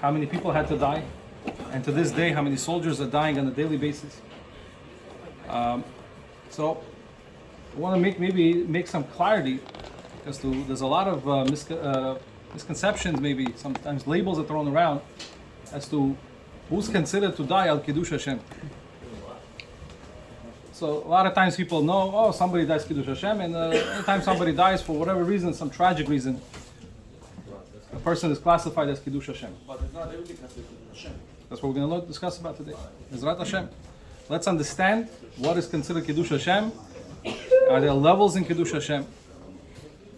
how many people had to die, and to this day, how many soldiers are dying on a daily basis. So I want to make some clarity as to there's a lot of misconceptions, maybe sometimes labels are thrown around as to who's considered to die al Kiddush Hashem. So a lot of times people know, oh, somebody dies Kiddush Hashem, and anytime somebody dies for whatever reason, some tragic reason, a person is classified as Kiddush Hashem. But it's not everything considered Kiddush Hashem. That's what we're going to discuss about today. Ezrat Hashem. Let's understand what is considered Kiddush Hashem. Are there levels in Kiddush Hashem?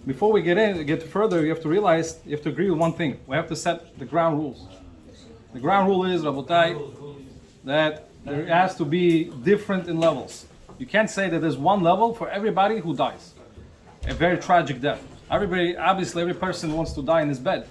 Before we get further, you have to realize, you have to agree with one thing. We have to set the ground rules. The ground rule is, Rabotai, that there has to be different in levels. You can't say that there's one level for everybody who dies. A very tragic death. Obviously every person wants to die in his bed.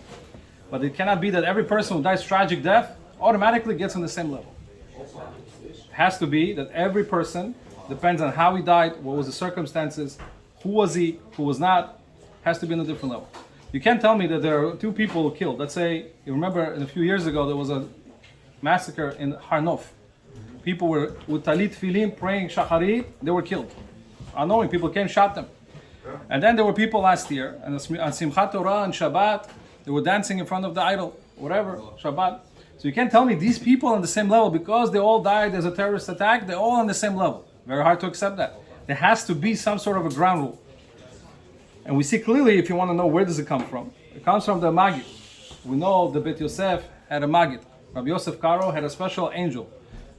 But it cannot be that every person who dies tragic death automatically gets on the same level. It has to be that every person, depends on how he died, what was the circumstances, who was he, who was not, has to be on a different level. You can't tell me that there are two people killed. Let's say, you remember a few years ago there was a massacre in Har Nof. People were with talit tefillin praying shacharit, they were killed. Unknowing, people came, shot them. And then there were people last year, and on Simchat Torah and Shabbat, they were dancing in front of the idol, whatever, Shabbat. So you can't tell me these people on the same level, because they all died as a terrorist attack, they're all on the same level. Very hard to accept that. There has to be some sort of a ground rule. And we see clearly, if you want to know where does it come from, it comes from the Magid. We know the Bet Yosef had a Magid. Rabbi Yosef Karo had a special angel.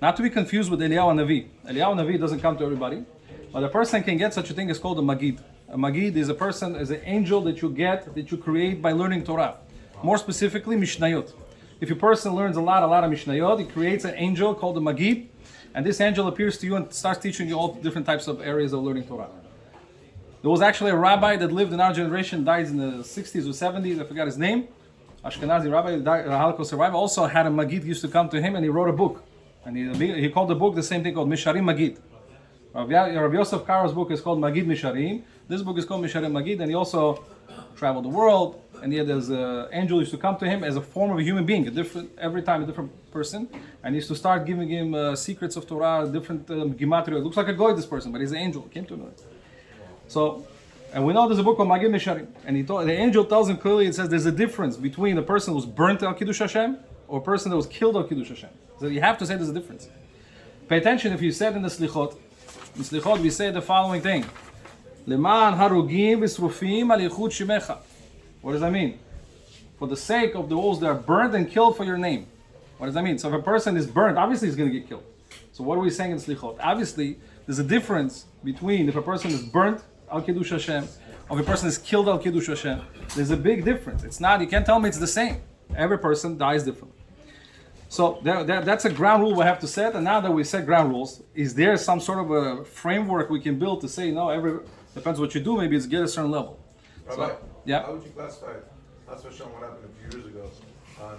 Not to be confused with Eliyahu Navi. Eliyahu Navi doesn't come to everybody. But a person can get such a thing as called a Magid. A Magid is a person, is an angel that you create by learning Torah. More specifically, Mishnayot. If a person learns a lot of Mishnayot, he creates an angel called a Magid. And this angel appears to you and starts teaching you all different types of areas of learning Torah. There was actually a rabbi that lived in our generation, died in the 60s or 70s, I forgot his name. Ashkenazi rabbi, Holocaust survivor, also had a Magid used to come to him and he wrote a book. And he called the book the same thing called Misharim Magid. Rav Yosef Karo's book is called Magid Misharim. This book is called Misharim Magid, and he also traveled the world. And he had this angel used to come to him as a form of a human being, every time a different person. And he used to start giving him secrets of Torah, different gematria. It looks like a goy, this person, but he's an angel. He came to him. So, and we know there's a book called Magid Misharim. And the angel tells him clearly, it says there's a difference between a person who's burnt al Kiddush Hashem or a person that was killed al Kiddush Hashem. So you have to say there's a difference. Pay attention, if you said in the Slichot we say the following thing. Leman harugim v'srufim al yichud shimecha. What does that mean? For the sake of those that are burned and killed for your name. What does that mean? So if a person is burned, obviously he's going to get killed. So what are we saying in Slichot? Obviously, there's a difference between if a person is burnt al Kiddush Hashem or if a person is killed al Kiddush Hashem. There's a big difference. It's not, you can't tell me it's the same. Every person dies differently. So that's a ground rule we have to set. And now that we set ground rules, is there some sort of a framework we can build to say, no, depends what you do, maybe it's get a certain level. Rabbi, So, yeah. how would you classify it? That's what what happened a few years ago on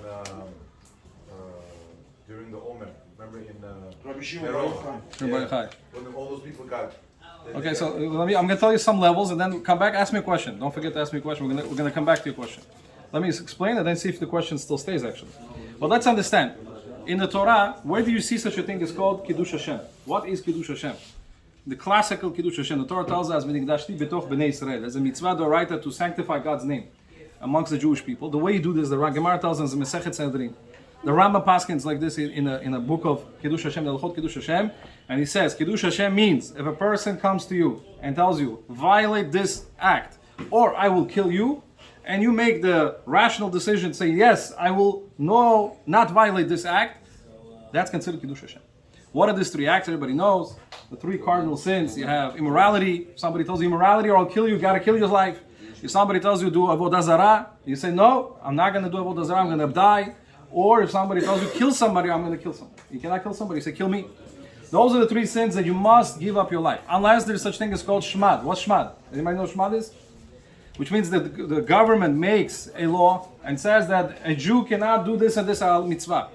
during the Omer. Remember in Rabbi Shimon Rabbi Chai. when all those people got. Okay, so I'm going to tell you some levels and then come back, ask me a question. Don't forget to ask me a question. We're going to come back to your question. Let me explain and then see if the question still stays actually. But let's understand. In the Torah, where do you see such a thing as called Kiddush Hashem? What is Kiddush Hashem? The classical Kiddush Hashem. The Torah tells us, betoch bnei Israel, as a mitzvah d'oraita to sanctify God's name amongst the Jewish people. The way you do this, the Gemara tells us in Masechet Sanhedrin. The Ramba paskins like this in a book of Kiddush Hashem, the Halachot Kiddush Hashem, and he says, Kiddush Hashem means if a person comes to you and tells you, violate this act, or I will kill you, and you make the rational decision, say, yes, I will not violate this act, that's considered Kiddush Hashem. What are these three acts? Everybody knows. The three cardinal sins. You have immorality. If somebody tells you immorality or I'll kill you, you got to kill your life. If somebody tells you do avodah zarah, you say, no, I'm not going to do avodah zarah, I'm going to die. Or if somebody tells you kill somebody, I'm going to kill somebody. You cannot kill somebody, you say kill me. Those are the three sins that you must give up your life. Unless there's such thing as called shmad. What's shmad? Anybody know what shmad is? Which means that the government makes a law and says that a Jew cannot do this and this mitzvah.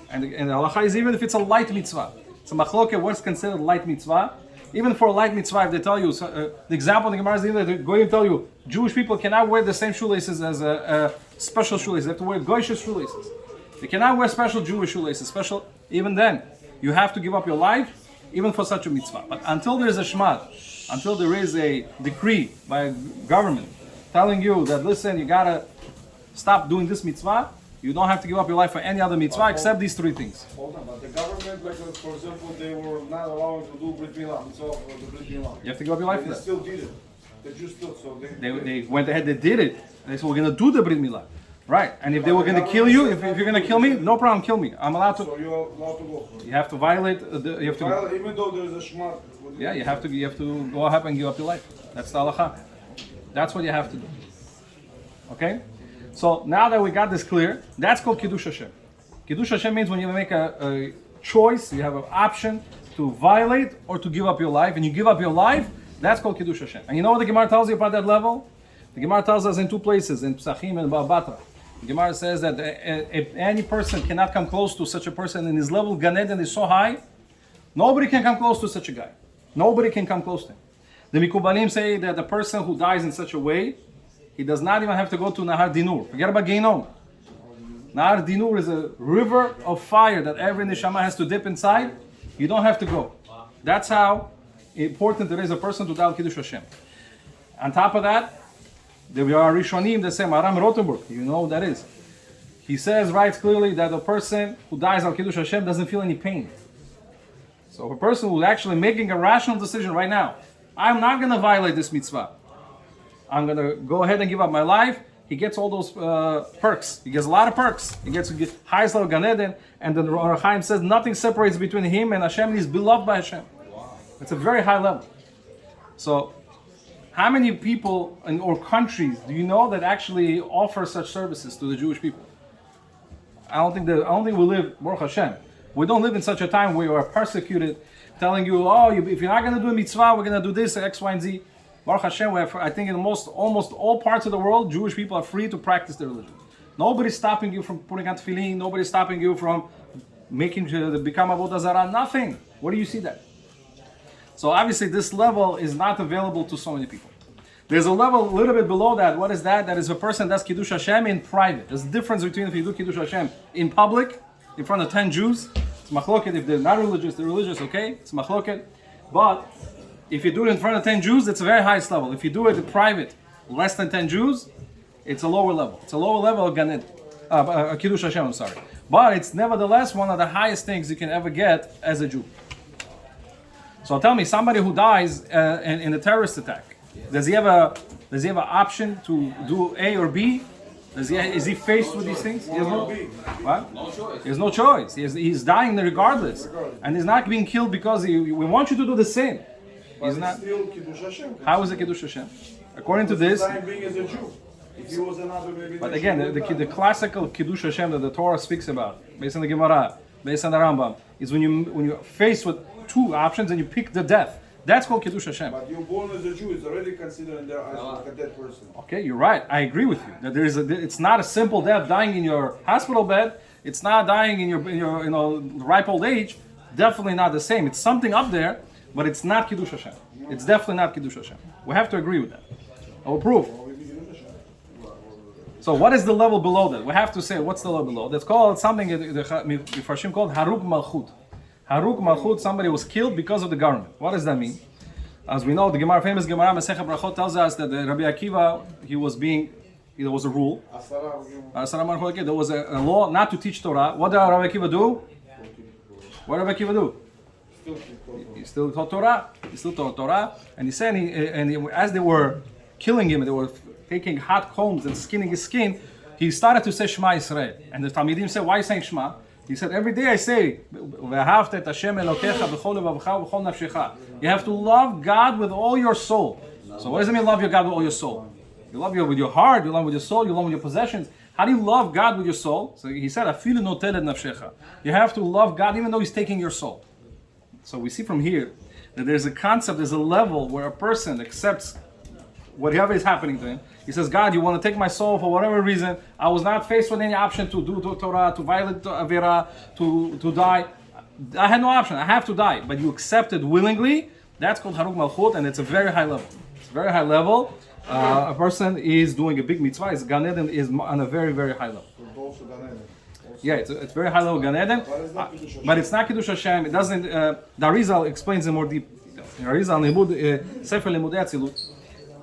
And the halacha is even if it's a light mitzvah. It's a machloke, what's considered light mitzvah. Even for a light mitzvah, if they tell you, the example in the Gemara is even that going to tell you, Jewish people cannot wear the same shoelaces as a special shoelaces. They have to wear goyish shoelaces. You cannot wear special Jewish shoelaces, special, even then. You have to give up your life, even for such a mitzvah. But until there is a shmad, until there is a decree by a government telling you that, listen, you gotta stop doing this mitzvah, you don't have to give up your life for any other mitzvah except these three things. Hold on, but the government, like for example, they were not allowing to do Brit Milah, mitzvah for the Brit Milah. You have to give up your life for They that. still did it. They just still, so They went ahead, they did it. They said, we're gonna do the Brit Milah. Right, and if they were gonna kill you, if you're gonna kill me, no problem, kill me. I'm allowed So to. you're allowed to go. You have to violate, you have to. Well, even though there's a shmad. Yeah, you have to go ahead and give up your life. That's the halacha. That's what you have to do. Okay? So now that we got this clear, that's called Kiddush Hashem. Kiddush Hashem means when you make a choice, you have an option to violate or to give up your life, and you give up your life, that's called Kiddush Hashem. And you know what the Gemara tells you about that level? The Gemara tells us in two places, in Psachim and Ba'abatra. The Gemara says that if any person cannot come close to such a person, and his level Gan Eden is so high, nobody can come close to such a guy. Nobody can come close to him. The Mikubalim say that the person who dies in such a way, he does not even have to go to Nahar Dinur. Forget about Geinom. Nahar Dinur is a river of fire that every neshama has to dip inside. You don't have to go. That's how important it is a person to die al Kiddush Hashem. On top of that, there are Rishonim that say, Maram Rothenburg, you know who that is. He says, writes clearly that a person who dies al Kiddush Hashem doesn't feel any pain. So if a person who's actually making a rational decision right now, I'm not going to violate this mitzvah. I'm going to go ahead and give up my life. He gets all those perks. He gets a lot of perks. He gets highest level Gan Eden, and then Ohr HaChaim says nothing separates between him and Hashem. He's beloved by Hashem. It's a very high level. So, how many people or countries do you know that actually offer such services to the Jewish people? I don't think we live, Baruch Hashem. We don't live in such a time where you are persecuted, telling you, if you're not going to do a mitzvah, we're going to do this, X, Y, and Z. Baruch Hashem, we have, I think in almost all parts of the world, Jewish people are free to practice their religion. Nobody's stopping you from putting on tefillin. Nobody's stopping you from making become avodah zarah. Nothing. Where do you see that? So obviously this level is not available to so many people. There's a level a little bit below that. What is that? That is a person does Kiddush Hashem in private. There's a difference between if you do Kiddush Hashem in public, in front of 10 Jews. It's machloket. If they're not religious, they're religious, okay? It's machloket. But if you do it in front of 10 Jews, it's a very highest level. If you do it in private, less than 10 Jews, it's a lower level. It's a lower level of Gan Eden. Kiddush Hashem, I'm sorry. But it's nevertheless one of the highest things you can ever get as a Jew. So tell me, somebody who dies in a terrorist attack, does he have an option to do A or B? Is he faced with these things? He has no choice. He has no choice. He's dying regardless, and he's not being killed because we want you to do the same. He's not. Still Kiddush Hashem. How is it Kiddush Hashem? According to this. Being as a Jew. If he was another, maybe. But again, the classical Kiddush Hashem that the Torah speaks about, based on the Gemara, based on the Rambam, is when you're faced with two options and you pick the death. That's called Kiddush Hashem. But you're born as a Jew, it's already considered in their eyes like a dead person. Okay, you're right. I agree with you. That it's not a simple death, dying in your hospital bed. It's not dying in your ripe old age. Definitely not the same. It's something up there, but it's not Kiddush Hashem. It's definitely not Kiddush Hashem. We have to agree with that. I will prove. So what is the level below that? We have to say what's the level below. That's called something the Farshim called Haruk Malchut. Haruk Malchut, somebody was killed because of the government. What does that mean? As we know, the famous Gemara Masechet Brachot tells us that Rabbi Akiva, there was a rule. There was a law not to teach Torah. What did Rabbi Akiva do? What did Rabbi Akiva do? He still taught Torah. And he said, as they were killing him, they were taking hot combs and skinning his skin, he started to say Shema Yisrael. And the Talmidim said, why are you saying Shema? He said, every day I say, you have to love God with all your soul. So what does it mean, love your God with all your soul? You love with your heart, you love with your soul, you love with your possessions. How do you love God with your soul? So he said, you have to love God even though He's taking your soul. So we see from here that there's a concept, there's a level where a person accepts whatever is happening to him. He says, God, you want to take my soul for whatever reason. I was not faced with any option to do Torah, to violate Avera, to die. I had no option. I have to die. But you accepted willingly. That's called Haruk Malchut, and it's a very high level. It's a very high level. A person is doing a big mitzvah. His Gan Eden is on a very, very high level. Yeah, it's very high level Gan Eden. But it's not Kiddush Hashem. It doesn't. The Arizal explains in more deep detail. Arizal Sefer Limudei Atzilut,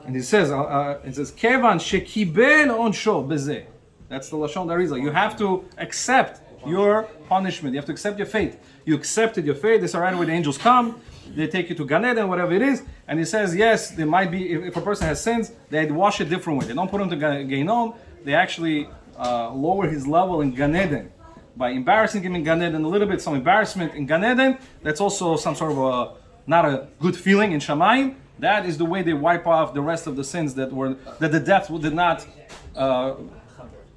and he says, Kevan shekibel onsho bezeh. That's the lashon Arizal. You have to accept your punishment. You have to accept your fate. You accepted your fate. This is right where the angels come. They take you to Gan Eden, whatever it is. And he says, yes, there might be, if a person has sins, they wash it different way. They don't put him to Gehinom. They actually lower his level in Gan Eden by embarrassing him in Gan Eden a little bit, some embarrassment in Gan Eden. That's also some sort of not a good feeling in Shamayim. That is the way they wipe off the rest of the sins that the death did not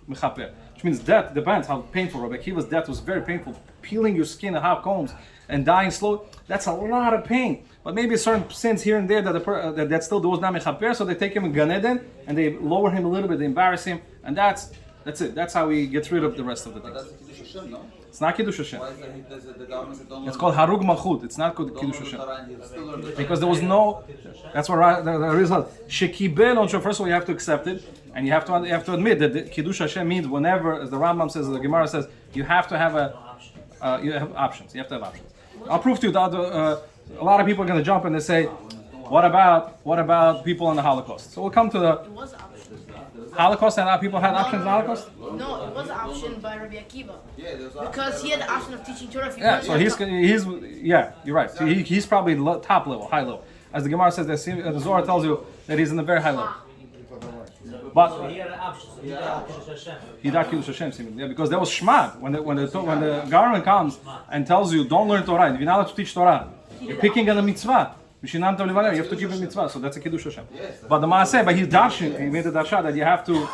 mechaper. Which means death depends how painful. Rabbi Akiva's death was very painful, peeling your skin in hot combs and dying slow. That's a lot of pain. But maybe certain sins here and there that still was not mechaper, so they take him in Gan Eden and they lower him a little bit, they embarrass him, and that's it. That's how he gets rid of the rest of the things. That's Kiddush Hashem, no? It's not Kiddush Hashem. Why is the government said don't It's learn called Harug Malchut. It's not called don't Kiddush learn the Hashem. Torah and he'll still learn the Torah. Because there was no. That's what the result. Shekibel onsho. First of all, you have to accept it, and you have to admit that the Kiddush Hashem means whenever, as the Rambam says, the Gemara says, you have to have you have options. You have to have options. I'll prove to you that a lot of people are going to jump and they say, what about people in the Holocaust? So we'll come to the It was an option. Holocaust, and people had options in the Holocaust. No, it was an option by Rabbi Akiva. Yeah, there's Because he had the option of teaching Torah. If you Yeah, wanted so to- you're right. So he's probably top level, high level. As the Gemara says, the Zohar tells you that he's in the very high level. But He had an option, so he got Kiddush Hashem. he got Kiddush Hashem, seemingly. Yeah, because there was shmad when the government comes and tells you don't learn Torah, if you're not allowed to teach Torah, you're picking on a mitzvah. You have to give a mitzvah, so that's a Kiddush Hashem. But the Maaseh, by his darshan, he made the darsha that you have to.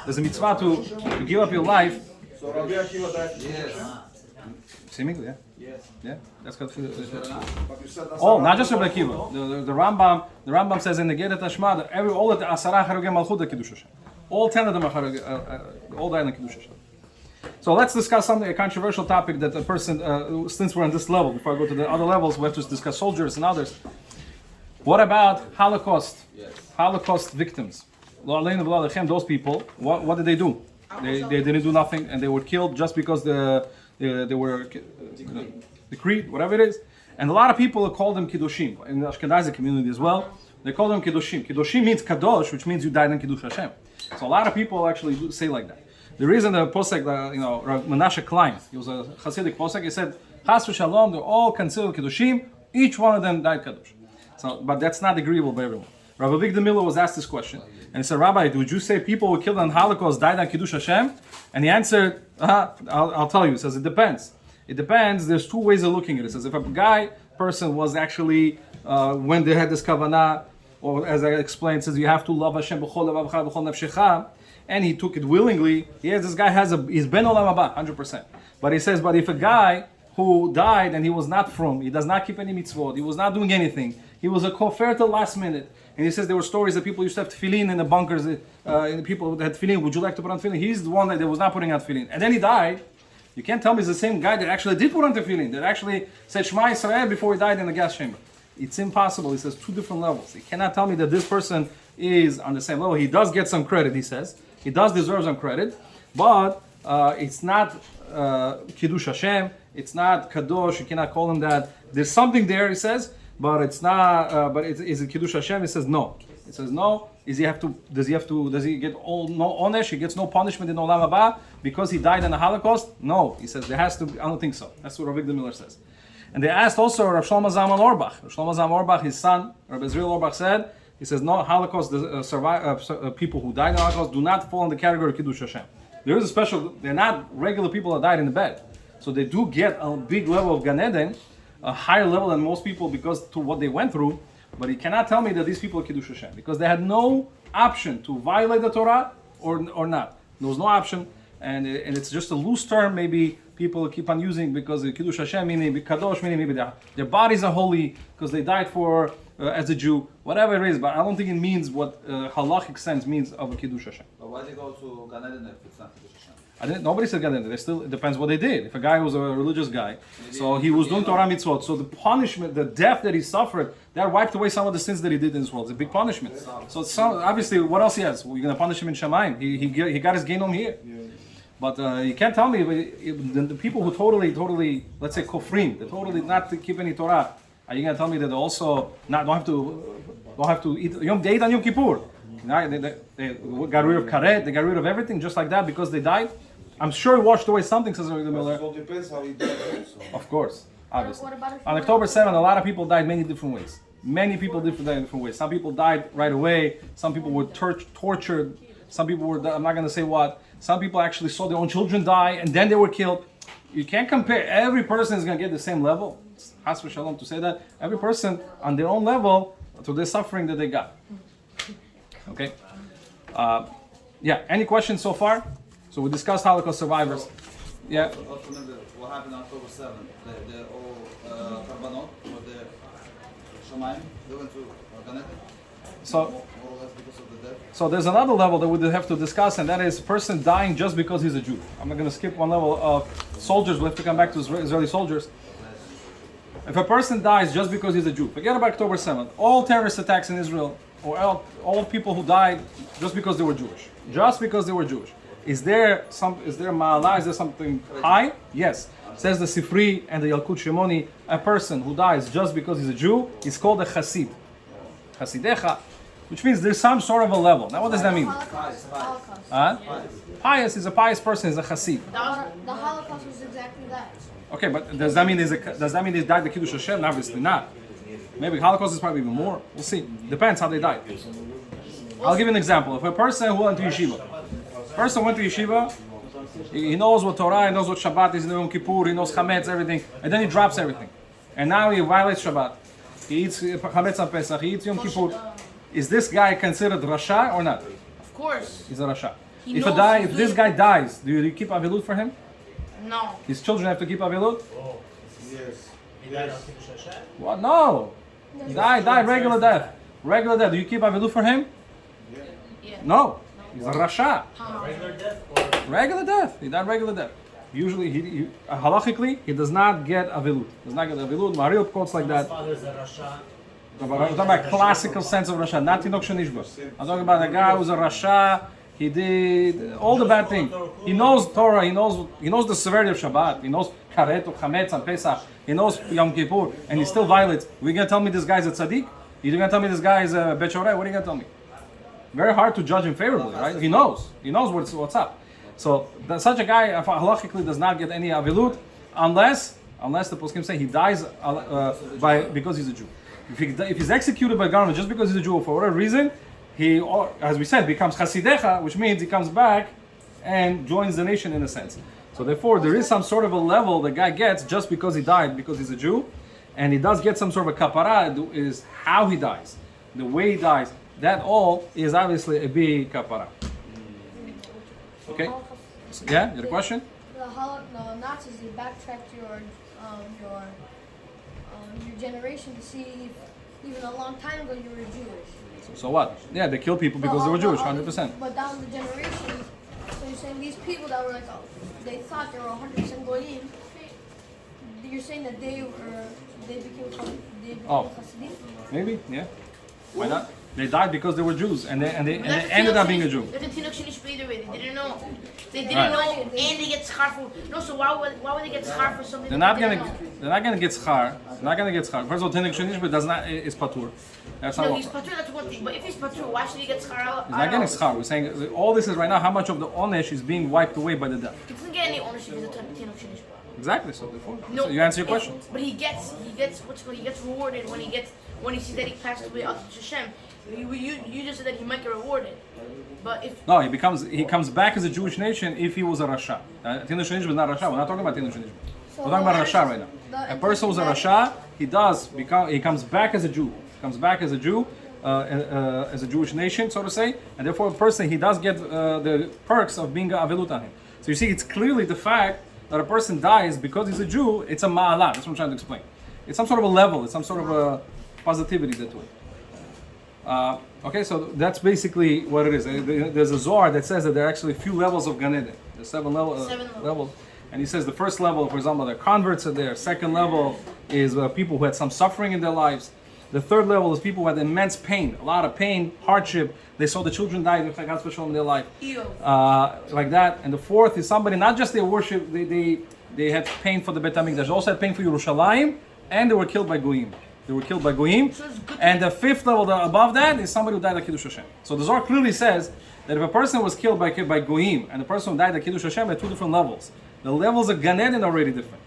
There's a mitzvah to give up your life. So Rabbi Akiva died. Yes. Seemingly, yeah. Yes. Yeah, that's good. But you said that's Oh, not just Rabbi Akiva. The Rambam says in the Geret Hashmad, all of the Asara Harugei Malchut are Kiddush Hashem. All 10 of them are all died in Kiddush Hashem. So let's discuss a controversial topic that a person, since we're on this level, before I go to the other levels, we have to discuss soldiers and others. What about Holocaust? Yes. Holocaust victims. Those people, what did they do? They didn't do nothing, and they were killed just because they were decreed, whatever it is. And a lot of people call them Kiddushim. In the Ashkenazi community as well, they call them Kiddushim. Kiddushim means Kadosh, which means you died in Kiddush Hashem. So a lot of people actually do say like that. The reason the posek, Rav Menashe Klein, he was a Hasidic posek, he said, Chas v'shalom, they're all considered Kiddushim, each one of them died Kadosh. So, but that's not agreeable by everyone. Rabbi Avigdor Miller was asked this question, and he said, Rabbi, would you say people who killed in Holocaust died on Kiddush Hashem? And he answered, I'll tell you. He says, it depends. It depends. There's two ways of looking at it. He says, if a person was actually, when they had this kavanah, or as I explained, says you have to love Hashem b'chol levavcha b'chol nefshecha, and he took it willingly. Yes, this guy he's ben olam haba, 100%. But he says, but if a guy who died and he was not from, he does not keep any mitzvot, he was not doing anything, he was a kofer till last minute, and he says there were stories that people used to have tefillin in the bunkers, and people that had tefillin, would you like to put on tefillin? He's the one that was not putting on tefillin, and then he died. You can't tell me it's the same guy that actually did put on tefillin, that actually said Shema Yisrael before he died in the gas chamber. It's impossible. He says two different levels. He cannot tell me that this person is on the same level. He does get some credit, he says. He does deserve some credit, but it's not Kiddush Hashem. It's not Kadosh. You cannot call him that. There's something there, he says, but it's not. But is it Kiddush Hashem? He says no. He says no. Does he get no onesh? He gets no punishment in Olam Haba because he died in the Holocaust? No. He says there has to be. I don't think so. That's what Rav Avigdor Miller says. And they asked also Rav Shlomo Zalman Auerbach. Rav Shlomo Zalman Auerbach, his son, Rav Israel Auerbach said, he says, no, Holocaust, people who died in the Holocaust do not fall in the category of Kiddush Hashem. There is a special, they're not regular people that died in the bed. So they do get a big level of Gan Eden, a higher level than most people because to what they went through. But he cannot tell me that these people are Kiddush Hashem because they had no option to violate the Torah or not. There was no option, and it's just a loose term maybe people keep on using because Kiddush Hashem meaning Kadosh meaning maybe their bodies are holy because they died for as a Jew, whatever it is. But I don't think it means what halachic sense means of a Kiddush Hashem. But why they go to Gan Eden if it's not Kiddush Hashem? Nobody said Gan Eden. It depends what they did. If a guy was a religious guy, so he was doing Torah mitzvot, so the punishment, the death that he suffered, that wiped away some of the sins that he did in this world. It's a big punishment. So obviously, what else he has? We're going to punish him in Shamayim. He got his genom here. But you can't tell me the people who totally, let's say kofrim, they totally not to keep any Torah. Are you gonna tell me that they also don't have to eat? They eat on Yom Kippur. They got rid of karet, they got rid of everything just like that because they died. I'm sure he washed away something, says Rabbi Miller. So it depends how he does also. Of course, obviously. What about if On you October 7th, a lot of people died many different ways. Many people died in different ways. Some people died right away. Some people were tortured. Some people were, I'm not going to say what. Some people actually saw their own children die and then they were killed. You can't compare. Every person is going to get the same level. It's Has v'shalom to say that. Every person on their own level to the suffering that they got. Okay? Yeah, any questions so far? So we discussed Holocaust survivors. Yeah. Also remember what happened on October 7th. They're all Karbanot, or the Shalomayev, they went to Gan Eden, So more or less because of the death. So there's another level that we have to discuss, and that is a person dying just because he's a Jew. I'm not going to skip one level of soldiers. We have to come back to Israeli soldiers. If a person dies just because he's a Jew, forget about October 7th. All terrorist attacks in Israel, or all people who died just because they were Jewish. Just because they were Jewish. Is there ma'ala? Is there something high? Yes. Says the Sifri and the Yalkut Shimoni, a person who dies just because he's a Jew is called a Hasid. Hasidecha. Which means there's some sort of a level. Now what does that mean? Holocaust. Huh? Pious is a pious person, is a Hasid. The Holocaust was exactly that. Okay, but does that mean he died the Kiddush Hashem? Obviously not. Maybe Holocaust is probably even more. We'll see. Depends how they died. I'll give you an example. If a person who went to yeshiva, he knows what Torah, he knows what Shabbat is in Yom Kippur, he knows Chametz, everything, and then he drops everything. And now he violates Shabbat. He eats Chametz on Pesach, he eats Yom Kippur. Is this guy considered Rasha or not? Of course. He's a Rasha. He If knows this guy dies, do you keep Avilut for him? No. His children have to keep Avilut? Yes. He died on Kiddush Hashem? What? No. Died regular death. Regular death. Do you keep Avilut for him? Yeah. No. He's a Rasha. Regular death or Regular death. He died regular death. Usually, halachically, he does not get Avilut. Does not get Avilut. Mariel quotes like his that. father is a Rasha? I'm talking about classical sense of Rasha, not Tinok Shenishba. I'm talking about a guy who's a Rasha. He did all the bad things. He knows Torah. He knows the severity of Shabbat. He knows Karet or Chametz and Pesach. He knows Yom Kippur, and he still violates. Are you gonna tell me this guy's a tzaddik? You're gonna tell me this guy is a Bechoreh? What are you gonna tell me? Very hard to judge him favorably, right? He knows what's up. So such a guy halachically does not get any avilut unless the poskim say he dies because he's a Jew. If he's executed by government just because he's a Jew for whatever reason, he, as we said, becomes chasidecha, which means he comes back and joins the nation in a sense. So therefore, there is some sort of a level the guy gets just because he died because he's a Jew, and he does get some sort of a kapara. Is how he dies, the way he dies. That all is obviously a big kapara. Okay? So, yeah, you had a question? The Nazis, they backtracked your generation to see if even a long time ago you were Jewish. So what? Yeah, they kill people because they were Jewish, 100%. But down the generations, so you're saying these people that were like, they thought they were 100% goyim. You're saying that they became Hasidim? Maybe, yeah. Why not? They died because they were Jews, and they ended up being a Jew. That's a Tinok Shenish either way. They didn't know. They didn't know, and they get schar for. No, so why would they get schar for something? They're not gonna get schar. They're not gonna get schar. First of all, Tinok Shenish does not is patur. That's not No, what. he's patur. That's one thing. But if he's patur, why should he get schar? He's not getting schar. We're saying all this is right now how much of the onesh is being wiped away by the death. He doesn't get any ownership as a Tinok Shenish. Exactly. So therefore, No, so you answer your question. But he gets rewarded when he sees that he passed away out to Hashem. You just said that he might get rewarded, but if No, he comes back as a Jewish nation if he was a Rasha. Tinok Shenish was not Rasha. We're not talking about Tinok Shenish. We're talking about Rasha right now. A person who's a Rasha, he comes back as a Jew. Comes back as a Jew, as a Jewish nation, so to say, and therefore a person he does get the perks of being a avilut on him. So you see, it's clearly the fact that a person dies because he's a Jew. It's a ma'ala. That's what I'm trying to explain. It's some sort of a level. It's some sort of a positivity that way. Okay, so that's basically what it is. There's a Zohar that says that there are actually a few levels of Gan Eden. There's seven levels. And he says the first level, for example, they're converts are there. Second level is people who had some suffering in their lives. The third level is people who had immense pain, a lot of pain, hardship. They saw the children die in their life, like that. And the fourth is somebody, not just their worship, they had pain for the Beit HaMikdash. They also had pain for Yerushalayim, and they were killed by Goyim. They were killed by Goyim. And the fifth level above that is somebody who died like Kiddush Hashem. So the Zohar clearly says that if a person was killed by Goyim and the person who died like Kiddush Hashem are two different levels. The levels of Gan Eden are already different.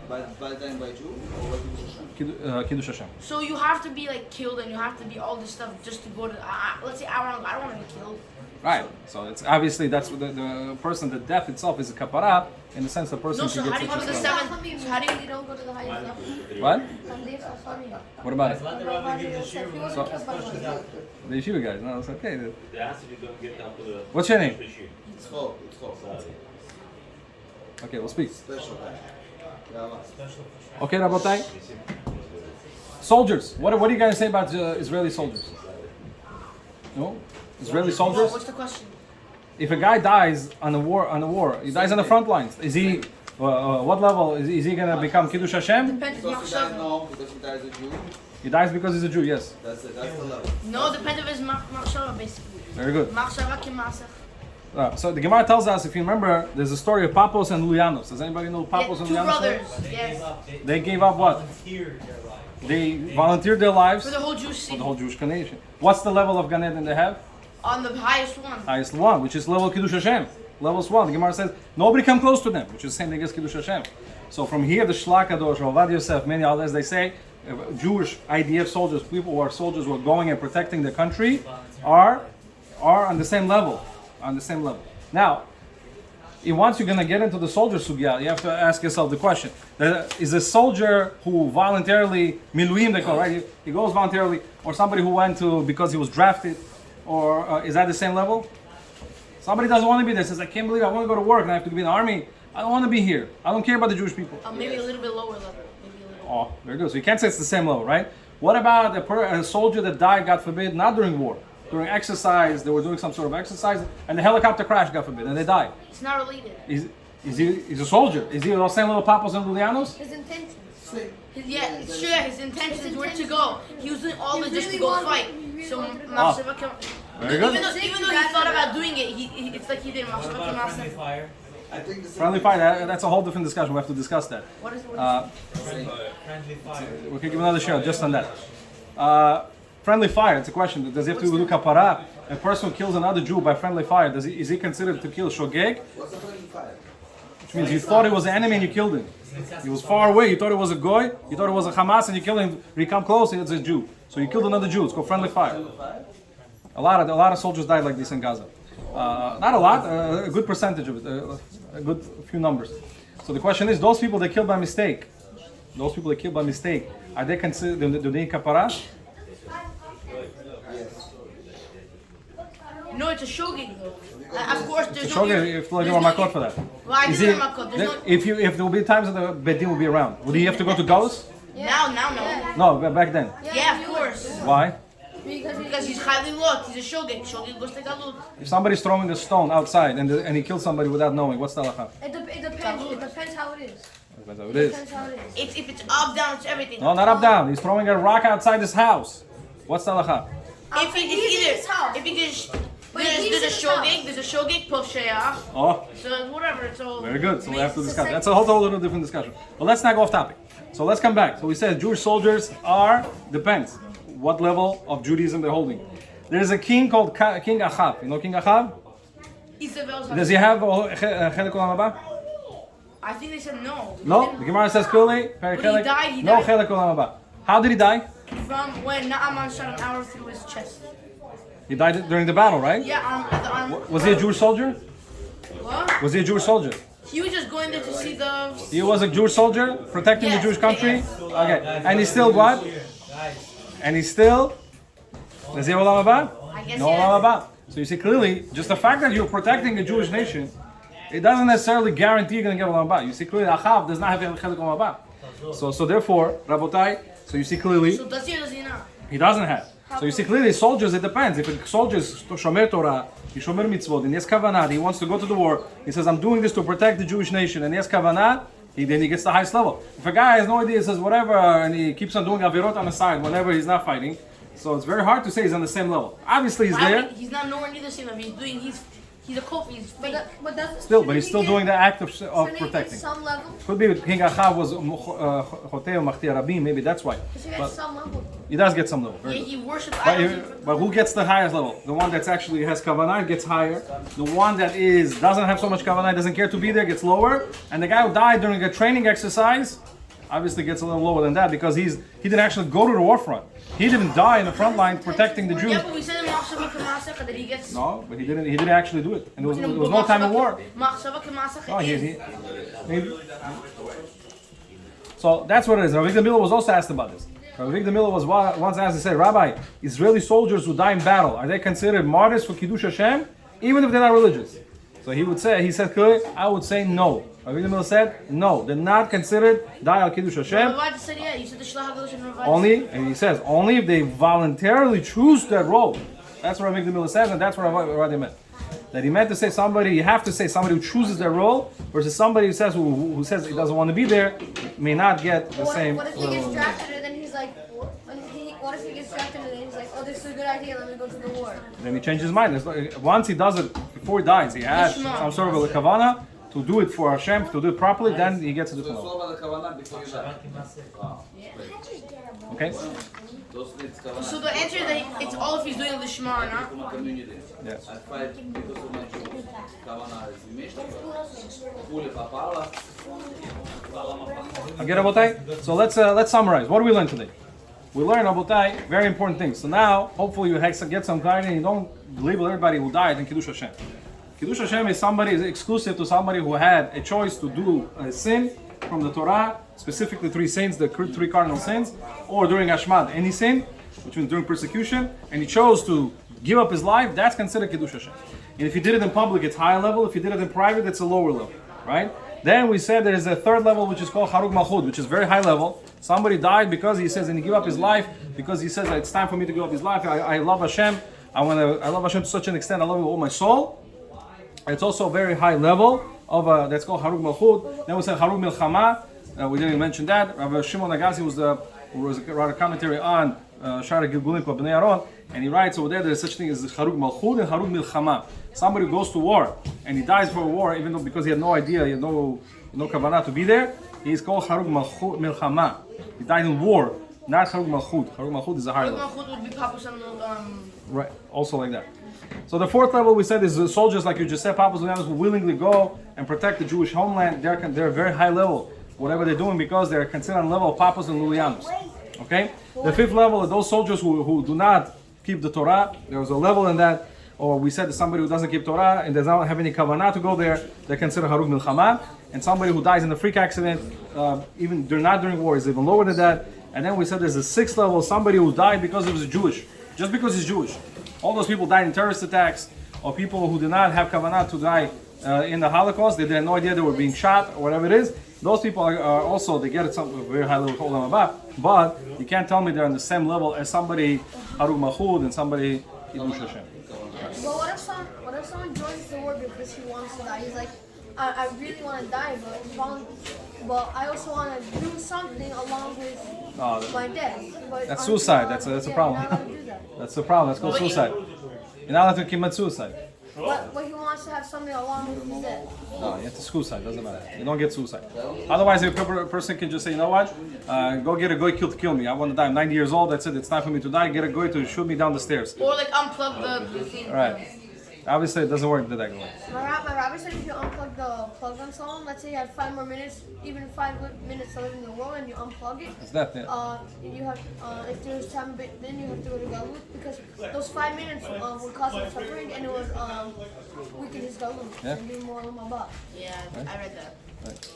By dying by Jew or by Kiddush Hashem. So you have to be like killed and you have to be all this stuff just to go to. Let's say I don't want to be killed. Right. So it's obviously that's the person. The death itself is a kapara in the sense the person No, so can how get do you go to the such a seventh? So how do you? You don't go to the highest level. What? Sunday is funny. What about it? Let the Raba give the shir. He wasn't killed by Questions Goyim. after. The yeshiva guys. No, it's okay. They asked if you don't get down to the. What's your name? It's called. Okay, we'll speak. Special guy. Raba. Okay, Rabotai. Soldiers. What are you guys say about Israeli soldiers? No, Israeli soldiers. What's the question? If a guy dies on a war, he dies on the front lines. Is he? What level is he gonna become Kiddush Hashem? Depends. Because he died, no, because he dies a Jew. He dies because he's a Jew. Yes. That's it. That's the level. No, depends if it's machshava basically. Very good. Machshava kimasach. So the Gemara tells us, if you remember, there's a story of Papos and Lulianos. Does anybody know Papos and Two Lulianos? brothers. They Yes. gave up. They gave up what? Volunteered their life. They volunteered their lives For the whole Jewish for city. the whole Jewish nation. What's the level of Gan Eden they have? On the highest one. Highest one, which is level Kiddush Hashem. Levels one. The Gemara says nobody come close to them, which is the same thing as Kiddush Hashem. So from here, the Shlach Kadosh, Ravad Yosef, many others, they say Jewish IDF soldiers, people who are soldiers who are going and protecting the country, are on the same level. On the same level. Now, once you're going to get into the soldier sugya, you have to ask yourself the question: is a soldier who voluntarily miluim they call, right? He goes voluntarily, or somebody who went to because he was drafted, or is that the same level? Somebody doesn't want to be there. Says, I can't believe I want to go to work and I have to be in the army. I don't want to be here. I don't care about the Jewish people. Maybe a little bit lower level. Maybe a little. Oh, very good. So you can't say it's the same level, right? What about a soldier that died, God forbid, not during war, during exercise? They were doing some sort of exercise, and the helicopter crashed, God forbid, and they died. It's not related. He's a soldier. Is he the same little Papos and Lulianos? His intentions. His intentions were to go. He was doing all this just to really go wanted- fight. he really So wanted to go. machshava kim. Very good. Even though he thought about doing it, it's like he did What machshava about friendly kimasach. fire? I think the same. Friendly fire, that's a whole different discussion. We have to discuss that. What is it? Friendly fire. We can give another show just on that. Friendly fire, it's a question. Does he have to do kapara? A person who kills another Jew by friendly fire, is he considered to kill shogeg? What's the friendly fire? Which means you thought it was an enemy and you killed him. He was far away, you thought it was a goy, you thought it was a Hamas and you killed him. When you come close, it's a Jew. So you killed another Jew. It's called friendly fire. A lot of soldiers died like this in Gaza. Not a lot, a good percentage of it, a good few numbers. So the question is, those people that killed by mistake, are they considered, do they need kapara? No, it's a shogeg though. Of course, there's It's no. okay, you have to give a makot for that. Well, I Is did he- a makot. There's no. if there will be times that the Bedin will be around, would he have to go to Galus? Now, no. No, back then. Yeah, of course. Why? Because he's highly looked. He's a shogeg. Shogeg goes to galut. If somebody's throwing a stone outside and he kills somebody without knowing, what's the halacha? It depends. It depends how it is. Depends how it is. Depends how it is. If it's up, down, it's everything. No, not up down. He's throwing a rock outside his house. What's the halacha? If He's in it's his house. either, if it is, But he's there's in a his shogeg, there's a shogeg posheya. Oh, So whatever, it's all. very good. So we have to It's discuss. the That's a whole little different discussion. But let's not go off topic. So let's come back. So we said Jewish soldiers depends what level of Judaism they're holding. There's a king called King Achav. You know King Achav? Isabel's Does he have Chelik Olam Haba? I think they said no. No. The Gemara says clearly, When he died, he no died. Chelik Olam Haba. How did he die? From when Naaman shot an arrow through his chest. He died during the battle, right? Yeah, the arm. Was he a Jewish soldier? What? Was he a Jewish soldier? He was just going there to see the. He was a Jewish soldier protecting the Yes, Jewish country. yes. Okay, and he's still what? And he's still. Does he have Olam Haba? I guess No yeah. Olam Haba. So you see clearly, just the fact that you're protecting a Jewish nation, it doesn't necessarily guarantee you're going to get Olam Haba. You see clearly, Achav does not have Chelik Olam Haba. So therefore, Rabotai. So you see clearly, So does he or does he not? he doesn't have. So you see clearly, soldiers, it depends. If a soldier is Shomer Torah, he's Shomer Mitzvot, and he has Kavanah, he wants to go to the war, he says, I'm doing this to protect the Jewish nation, and he has Kavanah, then he gets the highest level. If a guy has no idea, says whatever, and he keeps on doing avirot on the side whenever he's not fighting, so it's very hard to say he's on the same level. Obviously, he's there. He's not nowhere near the same level. He's a kofi. He's fake. But that's Still, but he's still doing the act of shouldn't he get protecting. some level. Could be King Achav was Chotei or Machti Rabim, maybe that's why. Because he gets But some level. he does get some level. Very Yeah, good. he worships idols. But who gets the highest level? The one that's actually has kavanah gets higher. The one that doesn't have so much kavanah, doesn't care to be there, gets lower. And the guy who died during a training exercise obviously gets a little lower than that because he didn't actually go to the war front. He didn't die in the front line protecting the Jews. Yeah, but we said in Machshava K'Masach that he gets. No, but he didn't actually do it. And there was no time of war. Machshava K'Masach No, is. maybe. So that's what it is. Rabbi Miller was also asked about this. Rabbi Miller was once asked, he said, Rabbi, Israeli soldiers who die in battle, are they considered martyrs for Kiddush Hashem, even if they're not religious? So he said clearly, I would say no. Rabbi Miller said, no, they're not considered die al Kiddush Hashem. Rava said, yeah, you said the Shlach HaKadosh and Rava. Only, and he says, only if they voluntarily choose that role. That's what Rabbi Miller says, and that's what Rabbi meant. That he meant to say somebody, you have to say somebody who chooses their role, versus somebody who says who says he doesn't want to be there, may not get the same What if he level. gets drafted and then he's like, what if he gets drafted and then he's like, oh, this is a good idea, let me go to the war. Then he changes his mind. Once he does it, before he dies, he has some sort of a kavana to do it for Hashem, to do it properly, then he gets a different So level. it's all about the kavanah before you die. Wow. Okay? Those needs kavanah. So the answer is that it's all if he's doing the Shema or not. From a community. Yes. I fight because of my Jews. Kavanah is imishta. Pule papala. Okay, Rabotai? So let's summarize. What do we learn today? We learn, Rabotai, very important things. So now, hopefully you get some clarity and you don't label everybody who died in Kiddush Hashem. Kiddush Hashem is exclusive to somebody who had a choice to do a sin from the Torah, specifically 3 sins, the 3 cardinal sins, or during Ashmad, any sin, which means during persecution, and he chose to give up his life, that's considered Kiddush Hashem. And if you did it in public, it's higher level. If you did it in private, it's a lower level, right? Then we said there is a 3rd level, which is called Harug Malchut, which is very high level. Somebody died because he says, and he gave up his life, because he says, it's time for me to give up his life. I love Hashem. I love Hashem to such an extent. I love him with all my soul. It's also a very high level of that's called Harug Malchut. Then we said Harug Milchama. We didn't even mention that. Rabbi Shimon Agassi wrote a commentary on Shara Gilgulim B'nai Aaron, and he writes over there is such thing as Harug Malchut and Harug Milchama. Somebody who goes to war and he dies for a war, even though because he had no idea, he had no kavanah to be there. He is called Harug Milchama. He died in war, not Harug Malchut. Harug Malchut is a higher level. Malchut would be Papas and Right, also like that. So the 4th level we said is the soldiers, like you just said, Papas Lulianos who willingly go and protect the Jewish homeland. They're a very high level, whatever they're doing, because they're considered on the level of Papas and Lulianos. Okay? The 5th level are those soldiers who do not keep the Torah. There was a level in that, or we said that somebody who doesn't keep Torah and does not have any kavanah to go there, they're considered Harug Milchama. And somebody who dies in a freak accident, even they're not during war, is even lower than that. And then we said there's a 6th level, somebody who died because he was Jewish, just because he's Jewish. All those people died in terrorist attacks, or people who did not have kavanah to die in the Holocaust. They had no idea they were being shot, or whatever it is. Those people are also, they get it some very high level of Olam Haba, but you can't tell me they're on the same level as somebody Harug Malchut and somebody Kiddush Hashem. But what if someone joins the war because he wants to die? He's like, I really want to die, but I also want to do something along with my death. But That's suicide. That's a problem. You're not allowed to do that. That's the problem. That's called suicide. You're not allowed to commit suicide. But he wants to have something along with his death. No, you have to suicide. Doesn't matter. You don't get suicide. Otherwise, a person can just say, you know what? Go get a goy to kill me. I want to die. I'm 90 years old. That's it. It's time for me to die. Get a goy to shoot me down the stairs. Or like unplug the thing. Right. Obviously, it doesn't work that way. My rabbi said if you unplug the plug on someone, let's say you had 5 more minutes, even 5 minutes to live in the world, and you unplug it. It's that. Yeah. You have, if there's time, then you have to go to Galut because those 5 minutes would cause him suffering, and it would weaken his Galut and do more on my butt. Yeah, I read that. Right.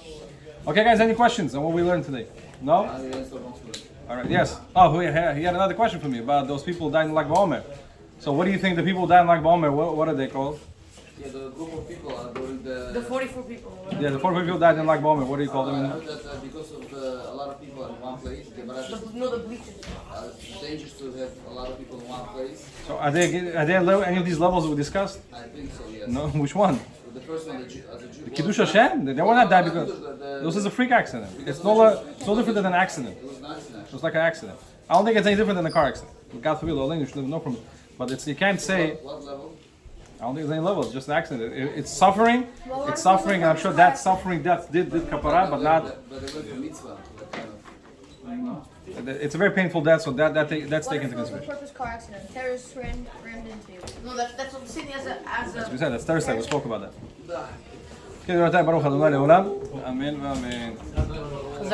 Okay, guys, any questions on what we learned today? No? All right, yes. Oh, he had another question for me about those people who died in Lag BaOmer. So what do you think the people who died in Lag BaOmer, what are they called? Yeah, the group of people are during The 44 people. Yeah, the 44 people died in Lag BaOmer. What do you call I them? heard that because of a lot of people in one place, The bleachers. it's dangerous to have a lot of people in one place. So are there any of these levels we discussed? I think so, yes. No, which one? The first one, as a Jew. Kiddush Hashem, they were not die because this is a freak accident. It's no different than an accident. It was an accident. It was like an accident. I don't think it's any different than a car accident. God forbid, you should never know from it. But it's you can't say. What level? I don't think there's any level. It's just an accident. It's suffering. Well, It's suffering, and I'm sure that suffering death did kapara, but not. But they went for mitzvah. That kind of. It's a very painful death, so that's What taken if into it was a consideration. purpose car accident? Terrorists rammed into you. No, that's what the same thing As we said, that's Thursday. We spoke about that. Die. Okay, Baruch Adonai Leolam. Amen. Amen. as